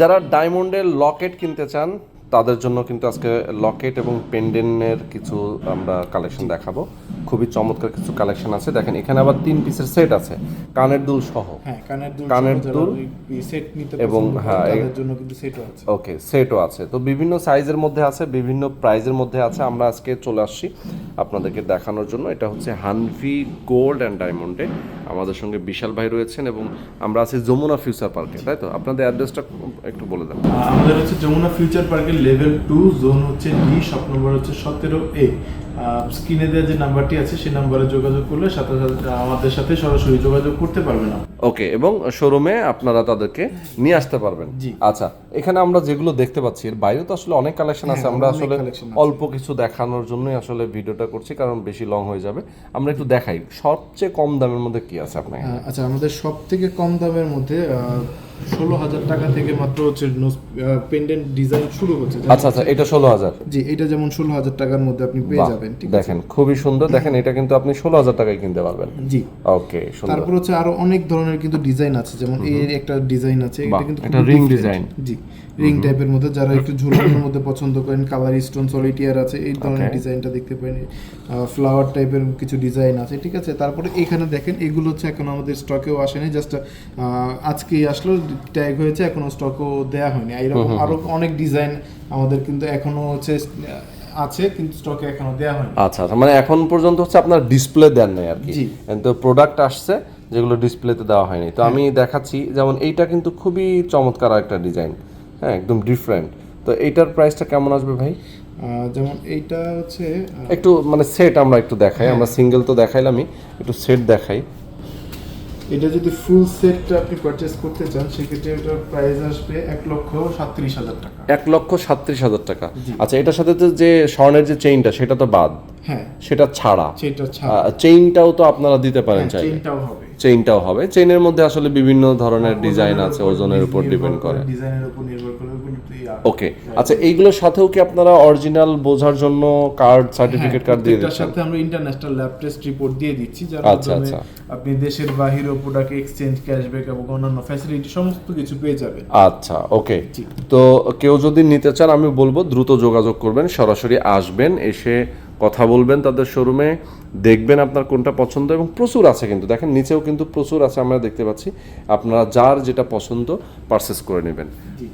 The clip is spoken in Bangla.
যারা ডায়মন্ডের লকেট কিনতে চান তাদের জন্য কিন্তু আজকে লকেট এবং পেন্ডেন্টের কিছু আমরা কালেকশন দেখাবো। খুবই চমৎকার কিছু কালেকশন আছে। দেখেন এখানে আবার 3 পিসের সেট আছে, কানের দুল সহ। হ্যাঁ, কানের দুল সেট নিতে এবং হ্যাঁ তাদের জন্য কিন্তু সেটও আছে। ওকে, সেটও আছে। তো বিভিন্ন সাইজের মধ্যে আছে, বিভিন্ন প্রাইজের মধ্যে আছে। আমরা আজকে চলে আসছি আপনাদেরকে দেখানোর জন্য। এটা হচ্ছে হানভি গোল্ড অ্যান্ড ডায়মন্ডে। আমাদের সঙ্গে বিশাল ভাই রয়েছেন এবং আমরা আছি যমুনা ফিউচার পার্কে, তাই তো? আপনাদের অ্যাড্রেসটা একটু বলে দেন। আমাদের হচ্ছে যমুনা ফিউচার পার্কের লেভেল 2, জোন হচ্ছে ডি, শপ নম্বর হচ্ছে 17A। স্ক্রিনে দেওয়া যে নাম্বারটি আছে সেই নাম্বারে যোগাযোগ করলে সাথে সাথে আমাদের সাথে সরাসরি যোগাযোগ করতে পারবেন। ওকে, এবং শোরুমে আপনারা তাদেরকে নিয়ে আসতে পারবেন। জি। আচ্ছা, এখানে আমরা যেগুলো দেখতে পাচ্ছি এর বাইরেও তো আসলে অনেক কালেকশন আছে। আমরা আসলে অল্প কিছু দেখানোর জন্যই আসলে ভিডিওটা করছি, কারণ বেশি লং হয়ে যাবে। আমরা একটু দেখাই সবচেয়ে কম দামের মধ্যে কি আছে আপনার। আচ্ছা, আমাদের সব থেকে কম দামের মধ্যে 16,000 টাকা থেকে মাত্র হচ্ছে পেন্ডেন্ট ডিজাইন শুরু হচ্ছে। আচ্ছা আচ্ছা, এটা 16,000। জি, এটা যেমন 16,000 টাকার মধ্যে আপনি পেয়ে যাবেন। ঠিক আছে, দেখেন খুবই সুন্দর। দেখেন এটা কিন্তু আপনি 16,000 টাকায় কিনতে পারবেন। জি, ওকে, সুন্দর। তারপর হচ্ছে আরো অনেক ধরনের কিন্তু ডিজাইন আছে, যেমন এর একটা ডিজাইন আছে, এটা কিন্তু এটা রিং ডিজাইন। জি, রিং টাইপের মধ্যে যারা একটু ঝুলনের মধ্যে পছন্দ করেন, কালার স্টোন সলিটিয়ার আছে, এই ধরনের ডিজাইনটা দেখতে পারেন। ফ্লাওয়ার টাইপের কিছু ডিজাইন আছে। ঠিক আছে, তারপরে এখানে দেখেন এগুলো হচ্ছে এখন আমাদের স্টকেও আসেনি, জাস্ট আজকেই আসলো, ট্যাগ হয়েছে, এখনো স্টকও দেয়া হয়নি। এরকম আরো অনেক ডিজাইন আমাদের কিন্তু এখনো হচ্ছে আছে, কিন্তু স্টকে এখনো দেয়া হয়নি। আচ্ছা আচ্ছা, মানে এখন পর্যন্ত হচ্ছে আপনার ডিসপ্লে দেন নাই আর কি। তো প্রোডাক্ট আসছে যেগুলো ডিসপ্লেতে দেওয়া হয়নি। তো আমি দেখাচ্ছি, যেমন এইটা কিন্তু খুবই চমৎকার একটা ডিজাইন, হ্যাঁ একদম ডিফারেন্ট। তো এইটার প্রাইসটা কেমন আসবে ভাই? যেমন এইটা হচ্ছে একটু মানে সেট আমরা একটু দেখাই। আমরা সিঙ্গেল তো দেখাইলামই, একটু সেট দেখাই। এটা যদি ফুল সেটটা আপনি পারচেজ করতে চান সেক্ষেত্রে এটার প্রাইস আসবে 1,37,000 টাকা। 1,37,000 টাকা। আচ্ছা, এটার সাথে তো যে স্বর্ণের যে চেইনটা সেটা তো বাদ, হ্যাঁ সেটা ছাড়া সেটা ছাড়া চেইনটাও তো আপনারা দিতে পারেন চাইলে। চেইনটাও হবে। চেইনের মধ্যে আসলে বিভিন্ন ধরনের ডিজাইন আছে, ওজনের উপর ডিপেন্ড করে, ডিজাইনের উপর নির্ভর করে। ওকে, আচ্ছা এইগুলোর সাথেও কি আপনারা অরিজিনাল বোঝার জন্য কার্ড, সার্টিফিকেট কার্ড দিয়ে দিচ্ছেন? সাথে আমরা ইন্টারন্যাশনাল ল্যাব টেস্ট রিপোর্ট দিয়ে দিচ্ছি, যার আচ্ছা মাধ্যমে আচ্ছা, আপনি দেশের বাইরেও প্রোডাক্ট এক্সচেঞ্জ, ক্যাশব্যাক এবং অন্যান্য ফ্যাসিলিটি সমস্ত কিছু পেয়ে যাবেন। আচ্ছা ওকে। তো কেউ যদি নিতে চান আমি বলবো দ্রুত যোগাযোগ করবেন, সরাসরি আসবেন, এসে কথা বলবেন তাদের শোরুমে, দেখবেন আপনার কোনটা পছন্দ। এবং প্রচুর আছে কিন্তু, দেখেন নিচেও কিন্তু প্রচুর আছে আমরা দেখতে পাচ্ছি। আপনারা যার যেটা পছন্দ পারচেস করে নেবেন।